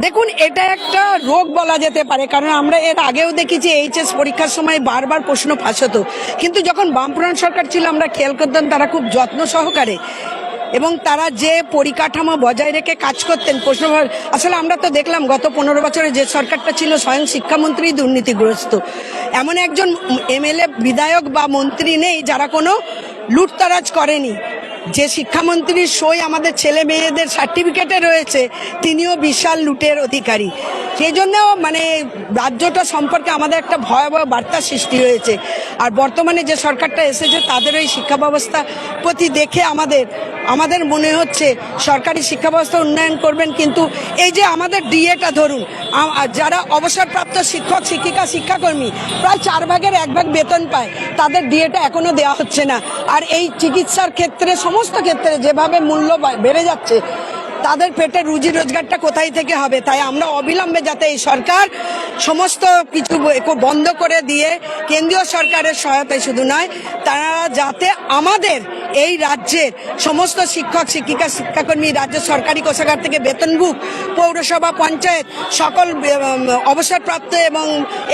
দেখুন, এটা একটা রোগ বলা যেতে পারে, কারণ আমরা এর আগেও দেখেছি এইচএস পরীক্ষার সময় বারবার প্রশ্ন ফাঁস হতো, কিন্তু যখন বামফ্রন্ট সরকার ছিল আমরা খেয়াল করতাম তারা খুব যত্ন সহকারে এবং তারা যে পরিকাঠামো বজায় রেখে কাজ করতেন প্রশ্ন। আসলে আমরা তো দেখলাম গত 15 বছরে যে সরকারটা ছিল স্বয়ং শিক্ষামন্ত্রী দুর্নীতিগ্রস্ত। এমন একজন এমএলএ, বিধায়ক বা মন্ত্রী নেই যারা কোনো লুটতরাজ করেনি। যে শিক্ষামন্ত্রীর সই আমাদের ছেলে মেয়েদের সার্টিফিকেটে রয়েছে তিনিও বিশাল লুটের অধিকারী। সেই জন্য মানে রাজ্যটা সম্পর্কে আমাদের একটা ভয়াবহ বার্তা সৃষ্টি হয়েছে। আর বর্তমানে যে সরকারটা এসেছে তাদের ওই শিক্ষা ব্যবস্থা প্রতি দেখে আমাদের মনে হচ্ছে সরকারি শিক্ষা ব্যবস্থা উন্নয়ন করবেন, কিন্তু এই যে আমাদের ডিএটা ধরুন, যারা অবসরপ্রাপ্ত শিক্ষক শিক্ষিকা শিক্ষাকর্মী প্রায় 4 ভাগের 1 ভাগ বেতন পায়, তাদের ডিএটা এখনো দেওয়া হচ্ছে না। আর এই চিকিৎসার ক্ষেত্রে সমস্ত ক্ষেত্রে যেভাবে মূল্য বেড়ে যাচ্ছে, তাদের পেটে রুজি রোজগারটা কোথায় থেকে হবে? তাই আমরা অবিলম্বে যাতে এই সরকার সমস্ত কিছু বন্ধ করে দিয়ে কেন্দ্রীয় সরকারের সহায়তায় শুধু নয়, তারা যাতে আমাদের এই রাজ্যের সমস্ত শিক্ষক শিক্ষিকা শিক্ষাকর্মী, রাজ্য সরকারি কোষাগার থেকে বেতনভুক, পৌরসভা পঞ্চায়েত সকল অবসরপ্রাপ্ত এবং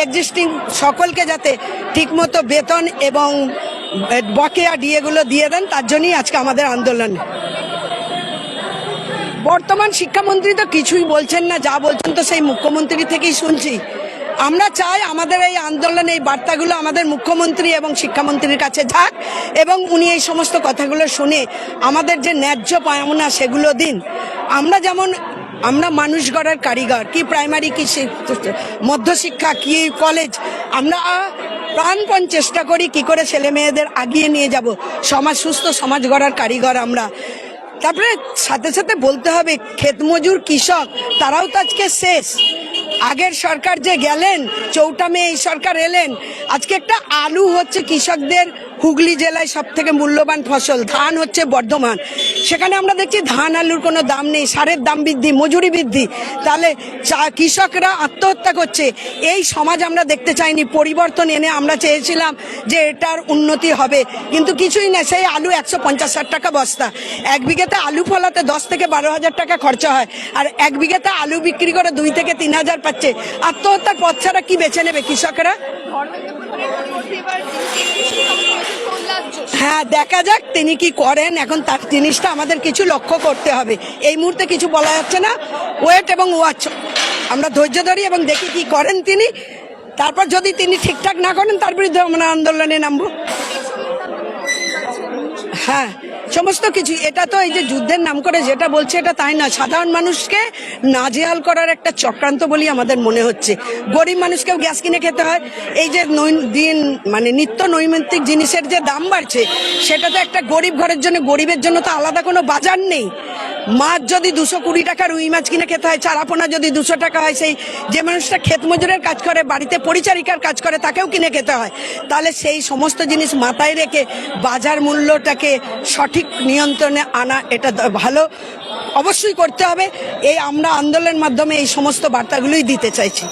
এক্সিস্টিং সকলকে যাতে ঠিকমতো বেতন এবং বকেয়া ডিএগুলো দিয়ে দেন, তার জন্যই আজকে আমাদের আন্দোলন। বর্তমান শিক্ষামন্ত্রী তো কিছুই বলছেন না, যা বলছেন তো সেই মুখ্যমন্ত্রী থেকেই শুনছি। আমরা চাই আমাদের এই আন্দোলন, এই বার্তাগুলো আমাদের মুখ্যমন্ত্রী এবং শিক্ষামন্ত্রীর কাছে যাক এবং উনি এই সমস্ত কথাগুলো শুনে আমাদের যে ন্যায্য পাওনা সেগুলো দিন। আমরা মানুষ গড়ার কারিগর, কি প্রাইমারি কি মধ্যশিক্ষা কি কলেজ, আমরা প্রাণপণ চেষ্টা করি কি করে ছেলে মেয়েদের আগিয়ে নিয়ে যাব, সুস্থ সমাজ গড়ার কারিগর আমরা। তারপরে সাথে সাথে বলতে হবে ক্ষেতমজুর কৃষক তারাও তো আজকে শেষ। আগের সরকার যে গেলেন, 4 মে এই সরকার এলেন, আজকে একটা আলু হচ্ছে কৃষকদের হুগলি জেলায় সব থেকে মূল্যবান ফসল, ধান হচ্ছে বর্ধমান, সেখানে আমরা দেখছি ধান আলুর কোনো দাম নেই, সারের দাম বৃদ্ধি, মজুরি বৃদ্ধি, তাহলে কৃষকরা আত্মহত্যা করছে। এই সমাজ আমরা দেখতে চাইনি। পরিবর্তন এনে আমরা চেয়েছিলাম যে এটার উন্নতি হবে, কিন্তু কিছুই না। সেই আলু 150-60 টাকা বস্তা, 1 বিঘেতে আলু ফলাতে 10 থেকে 12,000 টাকা খরচা হয়, আর 1 বিঘেতে আলু বিক্রি করে 2 থেকে 3,000 পাচ্ছে। আত্মহত্যার পথ ছাড়া কি বেছে নেবে কৃষকরা? হ্যাঁ, দেখা যাক তিনি কি করেন। এখন তার জিনিসটা আমাদের কিছু লক্ষ্য করতে হবে। এই মুহূর্তে কিছু বলা যাচ্ছে না, ওয়েট এবং ওয়াচ, আমরা ধৈর্য ধরি এবং দেখি কি করেন তিনি। তারপর যদি তিনি ঠিকঠাক না করেন তার বিরুদ্ধে আমরা আন্দোলনে নামবো। হ্যাঁ, সমস্ত কিছু। এটা তো এই যে যুদ্ধের নাম করে যেটা বলছে এটা তাই না, সাধারণ মানুষকে নাজেহাল করার একটা চক্রান্ত বলি আমাদের মনে হচ্ছে। গরিব মানুষকেও গ্যাস কিনে খেতে হয়। এই যে নিত্য নৈমিত্তিক জিনিসের যে দাম বাড়ছে, সেটা তো একটা গরিব ঘরের জন্য, গরিবের জন্য তো আলাদা কোনো বাজার নেই। মাছ যদি 220 টাকার রুই মাছ কিনে খেতে হয়, চারাপোনা যদি 200 টাকা হয়, সেই যে মানুষটা ক্ষেত মজুরের কাজ করে, বাড়িতে পরিচারিকার কাজ করে, তাকেও কিনে খেতে হয়। তাহলে সেই সমস্ত জিনিস মাথায় রেখে বাজার মূল্যটাকে সঠিক নিয়ন্ত্রণে আনা, এটা ভালো অবশ্যই করতে হবে। আমরা আন্দোলনের মাধ্যমে এই সমস্ত বার্তাগুলোই দিতে চাইছি।